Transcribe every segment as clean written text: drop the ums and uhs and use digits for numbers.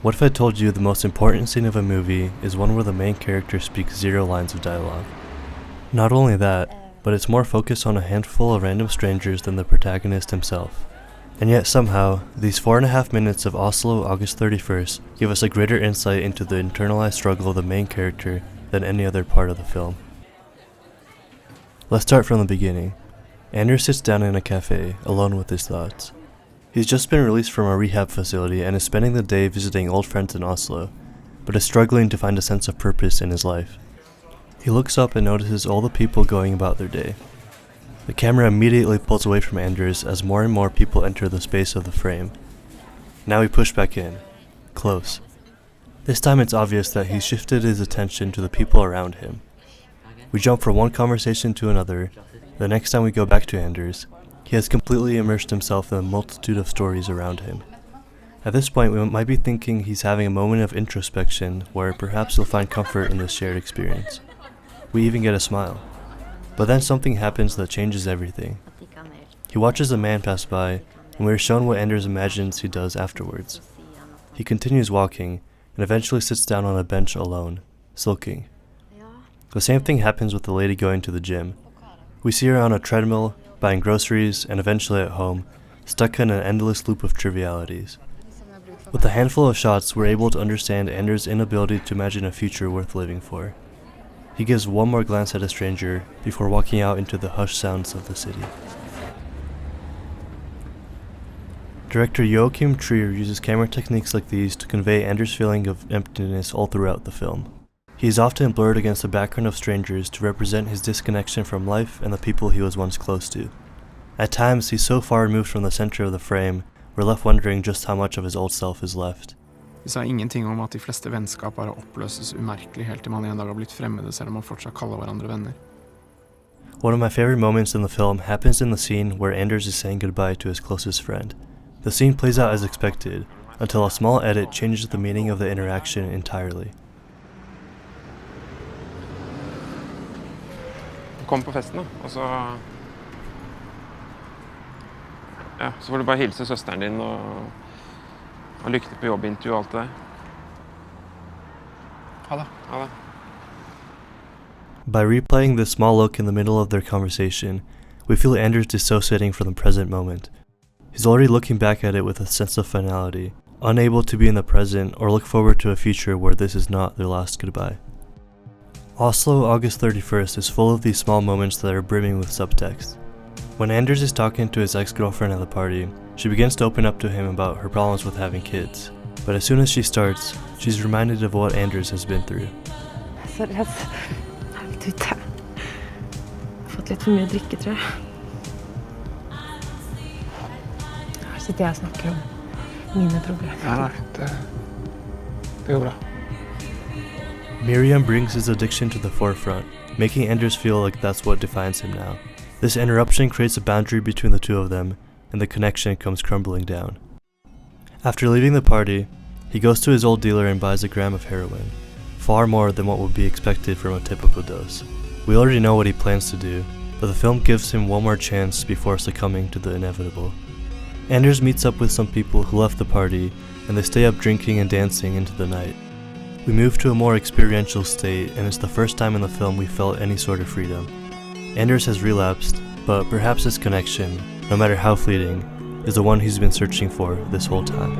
What if I told you the most important scene of a movie is one where the main character speaks 0 lines of dialogue? Not only that, but it's more focused on a handful of random strangers than the protagonist himself. And yet somehow, these 4.5 minutes of Oslo, August 31st give us a greater insight into the internalized struggle of the main character than any other part of the film. Let's start from the beginning. Anders sits down in a cafe, alone with his thoughts. He's just been released from a rehab facility and is spending the day visiting old friends in Oslo, but is struggling to find a sense of purpose in his life. He looks up and notices all the people going about their day. The camera immediately pulls away from Anders as more and more people enter the space of the frame. Now we push back in, close. This time it's obvious that he's shifted his attention to the people around him. We jump from one conversation to another. The next time we go back to Anders, he has completely immersed himself in a multitude of stories around him. At this point, we might be thinking he's having a moment of introspection where perhaps he'll find comfort in this shared experience. We even get a smile. But then something happens that changes everything. He watches a man pass by, and we are shown what Anders imagines he does afterwards. He continues walking, and eventually sits down on a bench alone, sulking. The same thing happens with the lady going to the gym. We see her on a treadmill, buying groceries, and eventually at home, stuck in an endless loop of trivialities. With a handful of shots, we're able to understand Anders' inability to imagine a future worth living for. He gives one more glance at a stranger before walking out into the hushed sounds of the city. Director Joachim Trier uses camera techniques like these to convey Anders' feeling of emptiness all throughout the film. He is often blurred against the background of strangers to represent his disconnection from life and the people he was once close to. At times, he's so far removed from the center of the frame, we're left wondering just how much of his old self is left. De sa ingenting om at de fleste vennskap bare oppløses umerkelig helt til man en dag har blitt fremmede selv om man fortsatt kaller hverandre venner. One of my favorite moments in the film happens in the scene where Anders is saying goodbye to his closest friend. The scene plays out as expected, until a small edit changes the meaning of the interaction entirely. Kom på festen da, og så... Ja, så får du bare hilse søsteren din og lykke til på jobbintervju og alt det der. Ha det. Ha det. By replaying this small look in the middle of their conversation, we feel Anders dissociating from the present moment. He's already looking back at it with a sense of finality, unable to be in the present or look forward to a future where this is not their last goodbye. Oslo, August 31st is full of these small moments that are brimming with subtext. When Anders is talking to his ex-girlfriend at the party, she begins to open up to him about her problems with having kids. But as soon as she starts, she's reminded of what Anders has been through. Så redd. Jeg er litt ute. Jeg har fått litt for mye drikke, tror jeg. Her sitter jeg og snakker om mine problemer. Ja, det går bra. Miriam brings his addiction to the forefront, making Anders feel like that's what defines him now. This interruption creates a boundary between the two of them, and the connection comes crumbling down. After leaving the party, he goes to his old dealer and buys a gram of heroin, far more than what would be expected from a typical dose. We already know what he plans to do, but the film gives him one more chance before succumbing to the inevitable. Anders meets up with some people who left the party, and they stay up drinking and dancing into the night. We move to a more experiential state, and it's the first time in the film we felt any sort of freedom. Anders has relapsed, but perhaps his connection, no matter how fleeting, is the one he's been searching for this whole time.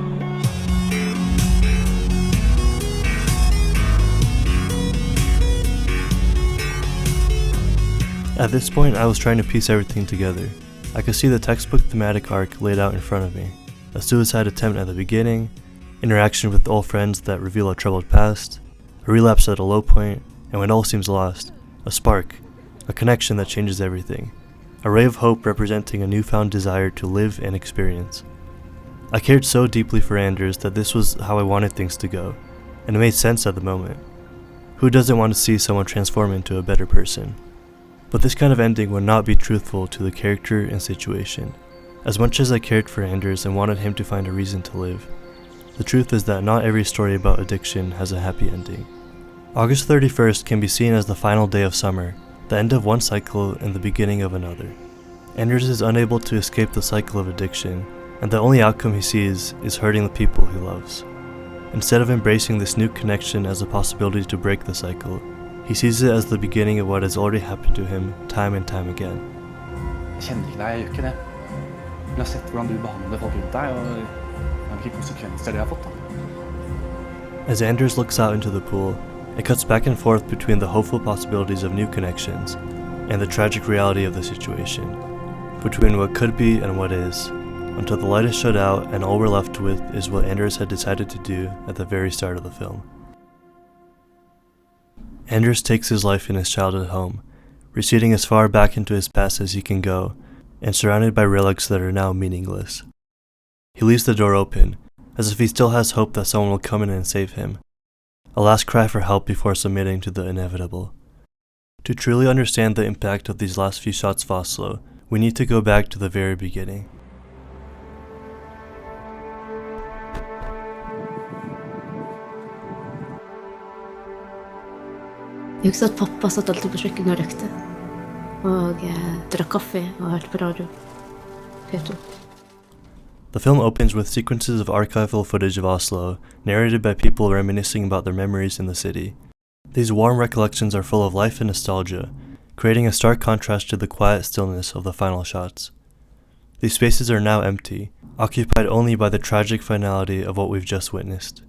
At this point, I was trying to piece everything together. I could see the textbook thematic arc laid out in front of me. A suicide attempt at the beginning, interaction with old friends that reveal a troubled past, a relapse at a low point, and when all seems lost, a spark, a connection that changes everything, a ray of hope representing a newfound desire to live and experience. I cared so deeply for Anders that this was how I wanted things to go, and it made sense at the moment. Who doesn't want to see someone transform into a better person? But this kind of ending would not be truthful to the character and situation. As much as I cared for Anders and wanted him to find a reason to live, the truth is that not every story about addiction has a happy ending. August 31st can be seen as the final day of summer, the end of one cycle and the beginning of another. Anders is unable to escape the cycle of addiction, and the only outcome he sees is hurting the people he loves. Instead of embracing this new connection as a possibility to break the cycle, he sees it as the beginning of what has already happened to him time and time again. Jeg kjenner ikke deg, jeg gjør ikke det. Jeg har sett hvordan du behandler folk rundt deg, og hvilke konsekvenser det har fått. As Anders looks out into the pool, it cuts back and forth between the hopeful possibilities of new connections and the tragic reality of the situation, between what could be and what is, until the light is shut out and all we're left with is what Anders had decided to do at the very start of the film. Anders takes his life in his childhood home, receding as far back into his past as he can go, and surrounded by relics that are now meaningless. He leaves the door open, as if he still has hope that someone will come in and save him, a last cry for help before submitting to the inevitable. To truly understand the impact of these last few shots of Oslo, we need to go back to the very beginning. Jeg husker at pappa satt alltid på kjøkkenet og røkte. Og drakk kaffe og hørte på radio. P2. The film opens with sequences of archival footage of Oslo, narrated by people reminiscing about their memories in the city. These warm recollections are full of life and nostalgia, creating a stark contrast to the quiet stillness of the final shots. These spaces are now empty, occupied only by the tragic finality of what we've just witnessed.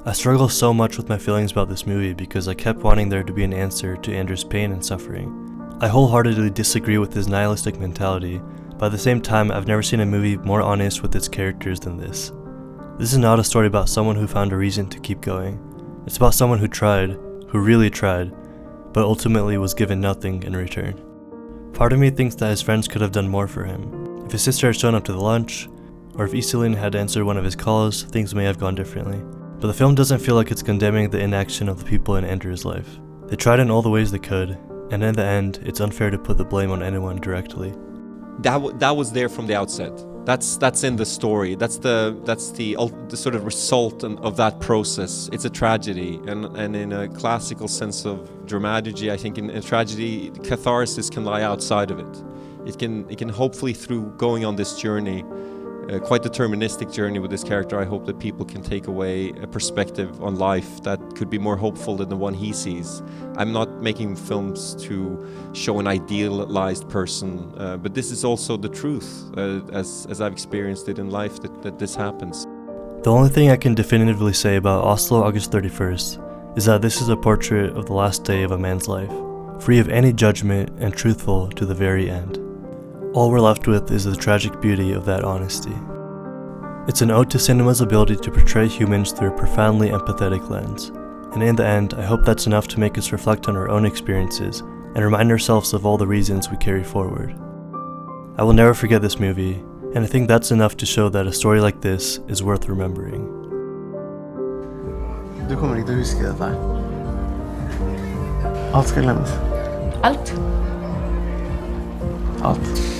I struggle so much with my feelings about this movie because I kept wanting there to be an answer to Anders' pain and suffering. I wholeheartedly disagree with his nihilistic mentality, but at the same time I've never seen a movie more honest with its characters than this. This is not a story about someone who found a reason to keep going. It's about someone who tried, who really tried, but ultimately was given nothing in return. Part of me thinks that his friends could have done more for him. If his sister had shown up to the lunch, or if Iselin had answered one of his calls, things may have gone differently. But the film doesn't feel like it's condemning the inaction of the people in Anders' life. They tried in all the ways they could, and in the end, it's unfair to put the blame on anyone directly. That was there from the outset. That's in the story. That's the sort of result of that process. It's a tragedy, and in a classical sense of dramaturgy, I think in a tragedy, catharsis can lie outside of it. It can hopefully, through going on this journey, quite deterministic journey with this character, I hope that people can take away a perspective on life that could be more hopeful than the one he sees. I'm not making films to show an idealized person, but this is also the truth, as I've experienced it in life, that this happens. The only thing I can definitively say about Oslo, August 31st, is that this is a portrait of the last day of a man's life, free of any judgment and truthful to the very end. All we're left with is the tragic beauty of that honesty. It's an ode to cinema's ability to portray humans through a profoundly empathetic lens, and in the end, I hope that's enough to make us reflect on our own experiences and remind ourselves of all the reasons we carry forward. I will never forget this movie, and I think that's enough to show that a story like this is worth remembering. Du kommer ikke til å huske dette her. Alt skal glemmes. Alt. Alt.